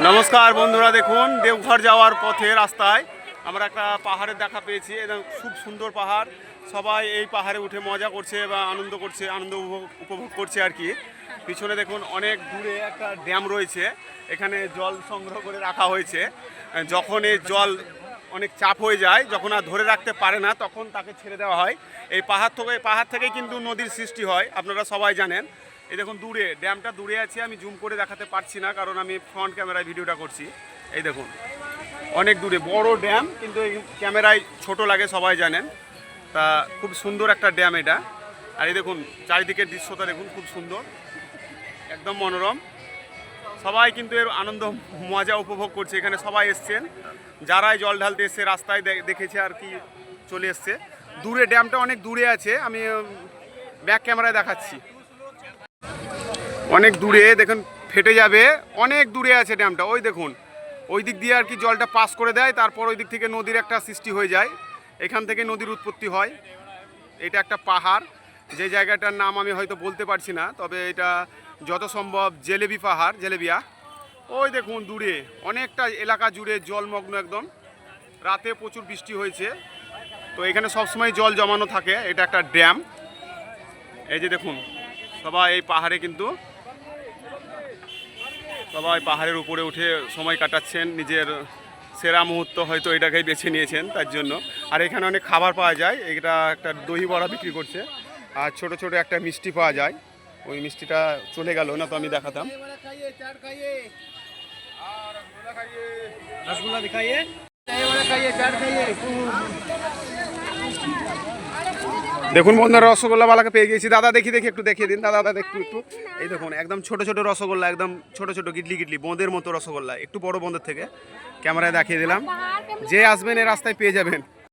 নমস্কার বন্ধুরা, দেখুন দেওঘর যাওয়ার পথে রাস্তায় আমরা একটা পাহাড়ের দেখা পেয়েছি। এটা খুব সুন্দর পাহাড়। সবাই এই পাহাড়ে উঠে মজা করছে বা আনন্দ করছে, আনন্দ উপভোগ করছে আর কি। পিছনে দেখুন অনেক দূরে একটা ড্যাম রয়েছে, এখানে জল সংগ্রহ করে রাখা হয়েছে। যখন এই জল অনেক চাপ হয়ে যায়, যখন আর ধরে রাখতে পারে না, তখন তাকে ছেড়ে দেওয়া হয়। এই পাহাড় থেকে কিন্তু নদীর সৃষ্টি হয়, আপনারা সবাই জানেন। এই দেখুন দূরে ড্যামটা দূরে আছে, আমি জুম করে দেখাতে পারছি না কারণ আমি ফ্রন্ট ক্যামেরায় ভিডিওটা করছি। এই দেখুন অনেক দূরে বড় ড্যাম, কিন্তু এই ক্যামেরায় ছোট লাগে, সবাই জানেন। তা খুব সুন্দর একটা ড্যাম এটা। আর এই দেখুন চারিদিকের দৃশ্যটা দেখুন, খুব সুন্দর, একদম মনোরম। সবাই কিন্তু এর আনন্দ মজা উপভোগ করছে। এখানে সবাই এসছেন, যারাই জল ঢালতে এসছে রাস্তায় দেখেছে আর কি চলে এসছে। দূরে ড্যামটা অনেক দূরে আছে, আমি ব্যাক ক্যামেরায় দেখাচ্ছি। অনেক দূরে দেখুন, ফেটে যাবে, অনেক দূরে আছে ড্যামটা। ওই দেখুন ওই দিক দিয়ে আর কি জলটা পাস করে দেয়, তারপর ওই দিক থেকে নদীর একটা সৃষ্টি হয়ে যায়, এখান থেকে নদীর উৎপত্তি হয়। এটা একটা পাহাড়, যে জায়গাটার নাম আমি হয়তো বলতে পারছি না, তবে এটা যত সম্ভব জেলেবি পাহাড়, জেলেবিয়া। ওই দেখুন দূরে অনেকটা এলাকা জুড়ে জলমগ্ন একদম। রাতে প্রচুর বৃষ্টি হয়েছে, তো এখানে সবসময় জল জমানো থাকে। এটা একটা ড্যাম। এই যে দেখুন সবাই এই পাহাড়ে কিন্তু সবাই পাহাড়ের উপরে উঠে সময় কাটাচ্ছেন, নিজের সেরা মুহূর্ত হয়তো এটাকেই বেছে নিয়েছেন তার জন্য। আর এখানে অনেক খাবার পাওয়া যায়, এটা একটা দই বড়া বিক্রি করছে, আর ছোট ছোট একটা মিষ্টি পাওয়া যায়। ওই মিষ্টিটা চলে গেল না তো আমি দেখাতাম। দেখুন বন্ধুরা, রসগোল্লা বালাকে পেয়ে গেছি। দাদা দেখি একটু দেখিয়ে দিন, দাদা একটু এই দেখুন একদম ছোট ছোট রসগোল্লা, একদম ছোট ছোট গিডলি বোঁদের মতো রসগোল্লা, একটু বড় বোঁদের থেকে। ক্যামেরায় দেখিয়ে দিলাম, যে আসবেন এই রাস্তায় পেয়ে যাবেন।